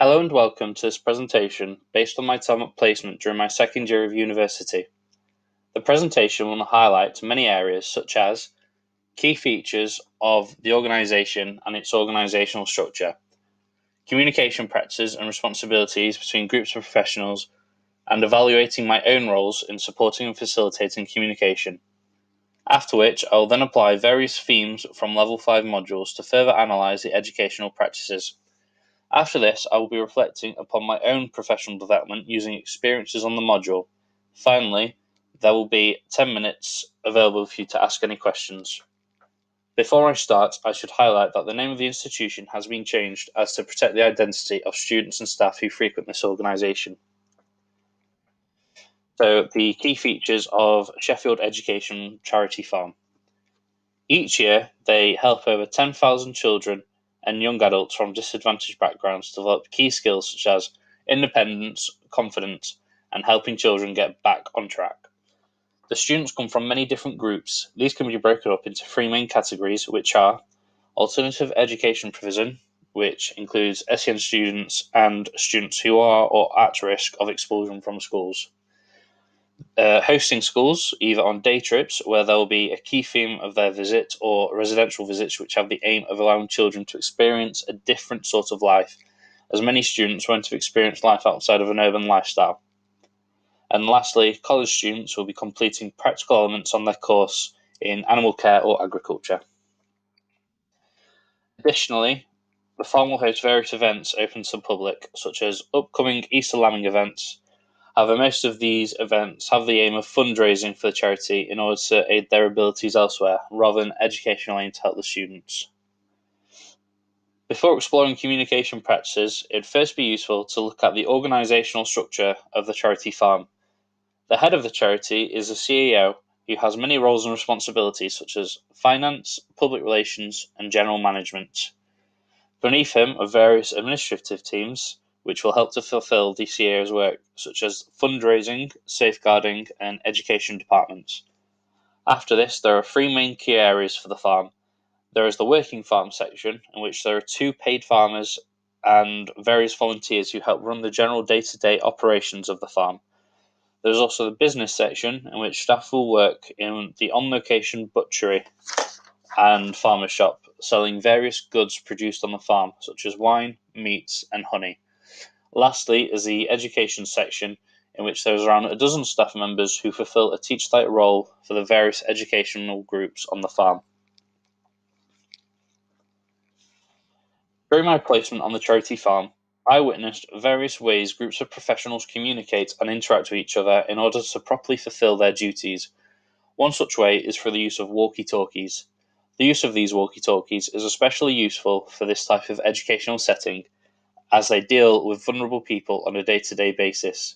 Hello and welcome to this presentation based on my time at placement during my second year of university. The presentation will highlight many areas such as key features of the organisation and its organisational structure, communication practices and responsibilities between groups of professionals, and evaluating my own roles in supporting and facilitating communication. After which, I will then apply various themes from Level 5 modules to further analyse the educational practices. After this, I will be reflecting upon my own professional development using experiences on the module. Finally, there will be 10 minutes available for you to ask any questions. Before I start, I should highlight that the name of the institution has been changed as to protect the identity of students and staff who frequent this organisation. So, the key features of Sheffield Education Charity Farm. Each year, they help over 10,000 children and young adults from disadvantaged backgrounds develop key skills such as independence, confidence, and helping children get back on track. The students come from many different groups. These can be broken up into three main categories, which are alternative education provision, which includes SEN students and students who are or at risk of expulsion from schools. Hosting schools, either on day trips, where there will be a key theme of their visit, or residential visits, which have the aim of allowing children to experience a different sort of life, as many students want to experience life outside of an urban lifestyle. And lastly, college students will be completing practical elements on their course in animal care or agriculture. Additionally, the farm will host various events open to the public, such as upcoming Easter lambing events. However, most of these events have the aim of fundraising for the charity in order to aid their abilities elsewhere, rather than educational aim to help the students. Before exploring communication practices, it would first be useful to look at the organisational structure of the charity farm. The head of the charity is a CEO who has many roles and responsibilities such as finance, public relations, and general management. Beneath him are various administrative teams which will help to fulfill the CEO's work, such as fundraising, safeguarding, and education departments. After this, there are three main key areas for the farm. There is the working farm section, in which there are two paid farmers and various volunteers who help run the general day-to-day operations of the farm. There is also the business section, in which staff will work in the on-location butchery and farmer shop, selling various goods produced on the farm, such as wine, meats, and honey. Lastly is the education section, in which there is around a dozen staff members who fulfill a teach-type role for the various educational groups on the farm. During my placement on the charity farm, I witnessed various ways groups of professionals communicate and interact with each other in order to properly fulfill their duties. One such way is through the use of walkie-talkies. The use of these walkie-talkies is especially useful for this type of educational setting, as they deal with vulnerable people on a day-to-day basis.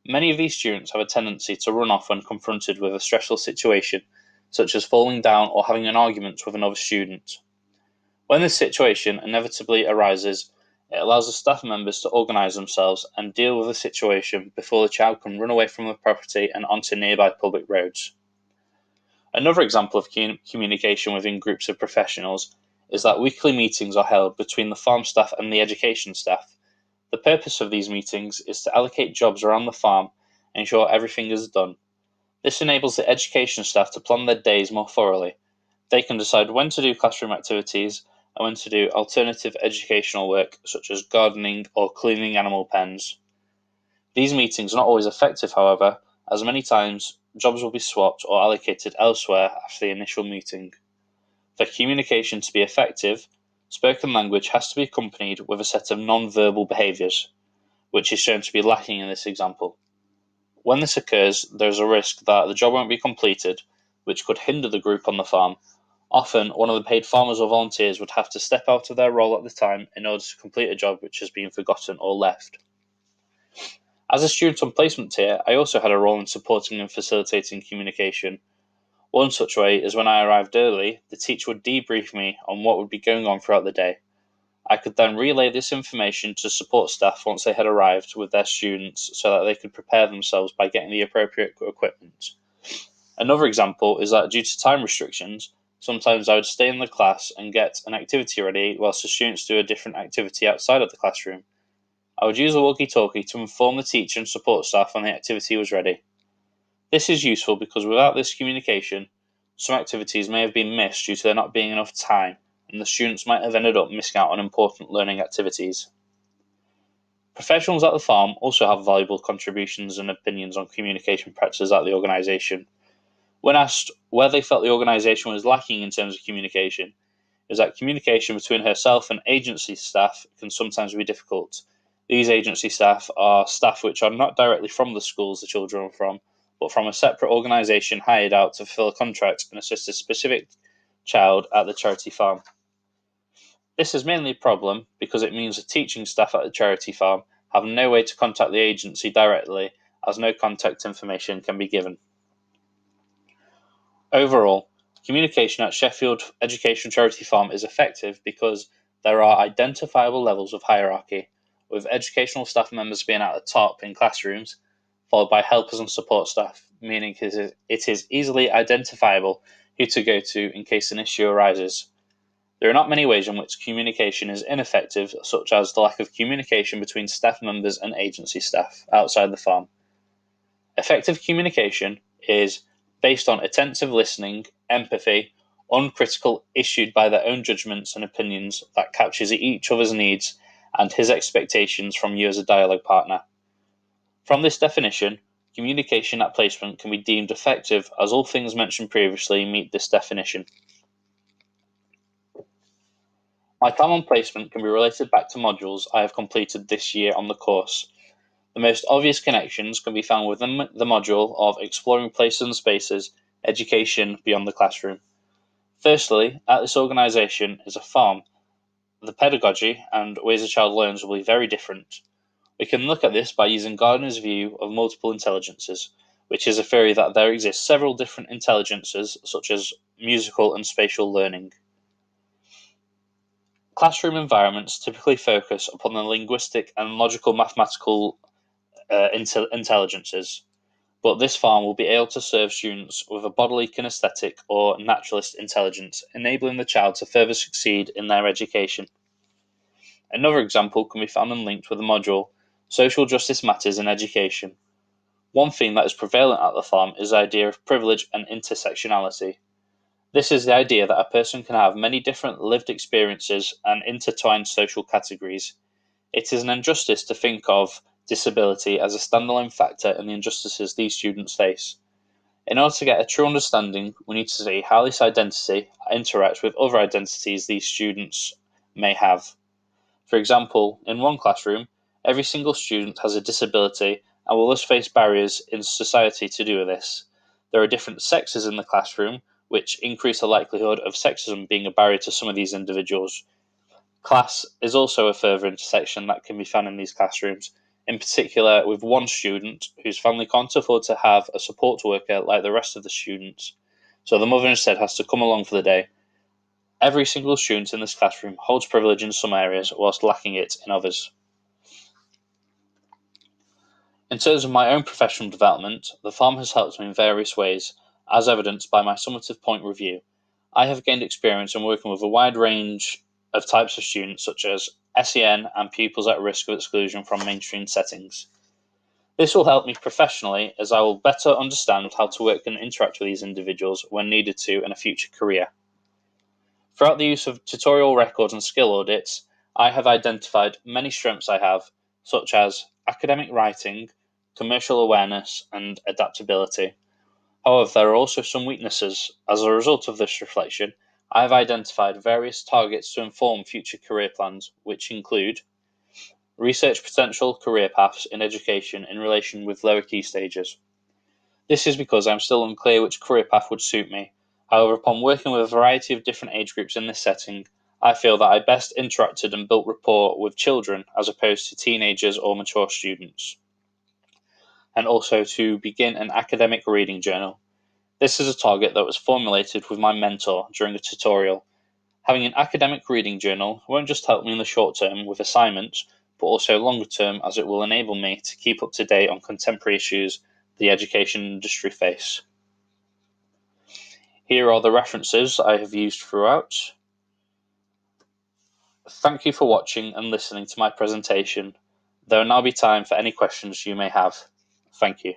Many of these students have a tendency to run off when confronted with a stressful situation, such as falling down or having an argument with another student. When this situation inevitably arises, it allows the staff members to organise themselves and deal with the situation before the child can run away from the property and onto nearby public roads. Another example of communication within groups of professionals is that weekly meetings are held between the farm staff and the education staff. The purpose of these meetings is to allocate jobs around the farm and ensure everything is done. This enables the education staff to plan their days more thoroughly. They can decide when to do classroom activities and when to do alternative educational work, such as gardening or cleaning animal pens. These meetings are not always effective, however, as many times jobs will be swapped or allocated elsewhere after the initial meeting. For communication to be effective, spoken language has to be accompanied with a set of non-verbal behaviours, which is shown to be lacking in this example. When this occurs, there is a risk that the job won't be completed, which could hinder the group on the farm. Often, one of the paid farmers or volunteers would have to step out of their role at the time in order to complete a job which has been forgotten or left. As a student on placement here, I also had a role in supporting and facilitating communication. One such way is when I arrived early, the teacher would debrief me on what would be going on throughout the day. I could then relay this information to support staff once they had arrived with their students so that they could prepare themselves by getting the appropriate equipment. Another example is that due to time restrictions, sometimes I would stay in the class and get an activity ready whilst the students do a different activity outside of the classroom. I would use a walkie-talkie to inform the teacher and support staff when the activity was ready. This is useful because without this communication, some activities may have been missed due to there not being enough time, and the students might have ended up missing out on important learning activities. Professionals at the farm also have valuable contributions and opinions on communication practices at the organisation. When asked where they felt the organisation was lacking in terms of communication, it was that communication between herself and agency staff can sometimes be difficult. These agency staff are staff which are not directly from the schools the children are from, but from a separate organisation hired out to fulfil a contract and assist a specific child at the charity farm. This is mainly a problem because it means the teaching staff at the charity farm have no way to contact the agency directly, as no contact information can be given. Overall, communication at Sheffield Education Charity Farm is effective because there are identifiable levels of hierarchy, with educational staff members being at the top in classrooms, followed by helpers and support staff, meaning it is easily identifiable who to go to in case an issue arises. There are not many ways in which communication is ineffective, such as the lack of communication between staff members and agency staff outside the farm. Effective communication is based on attentive listening, empathy, uncritical, issued by their own judgments and opinions that captures each other's needs and his expectations from you as a dialogue partner. From this definition, communication at placement can be deemed effective as all things mentioned previously meet this definition. My time on placement can be related back to modules I have completed this year on the course. The most obvious connections can be found within the module of Exploring Places and Spaces, Education Beyond the Classroom. Firstly, at this organisation is a farm. The pedagogy and ways a child learns will be very different. We can look at this by using Gardner's view of multiple intelligences, which is a theory that there exist several different intelligences, such as musical and spatial learning. Classroom environments typically focus upon the linguistic and logical mathematical intelligences, but this farm will be able to serve students with a bodily kinesthetic or naturalist intelligence, enabling the child to further succeed in their education. Another example can be found and linked with the module Social Justice Matters in Education. One theme that is prevalent at the farm is the idea of privilege and intersectionality. This is the idea that a person can have many different lived experiences and intertwined social categories. It is an injustice to think of disability as a standalone factor in the injustices these students face. In order to get a true understanding, we need to see how this identity interacts with other identities these students may have. For example, in one classroom, every single student has a disability and will thus face barriers in society to do with this. There are different sexes in the classroom, which increase the likelihood of sexism being a barrier to some of these individuals. Class is also a further intersection that can be found in these classrooms, in particular with one student whose family can't afford to have a support worker like the rest of the students, so the mother instead has to come along for the day. Every single student in this classroom holds privilege in some areas whilst lacking it in others. In terms of my own professional development, the farm has helped me in various ways, as evidenced by my summative point review. I have gained experience in working with a wide range of types of students, such as SEN and pupils at risk of exclusion from mainstream settings. This will help me professionally, as I will better understand how to work and interact with these individuals when needed to in a future career. Throughout the use of tutorial records and skill audits, I have identified many strengths I have, such as academic writing, commercial awareness, and adaptability. However, there are also some weaknesses. As a result of this reflection, I have identified various targets to inform future career plans, which include research potential career paths in education in relation with lower key stages. This is because I am still unclear which career path would suit me. However, upon working with a variety of different age groups in this setting, I feel that I best interacted and built rapport with children as opposed to teenagers or mature students. And also to begin an academic reading journal. This is a target that was formulated with my mentor during a tutorial. Having an academic reading journal won't just help me in the short term with assignments, but also longer term, as it will enable me to keep up to date on contemporary issues the education industry face. Here are the references I have used throughout. Thank you for watching and listening to my presentation. There will now be time for any questions you may have. Thank you.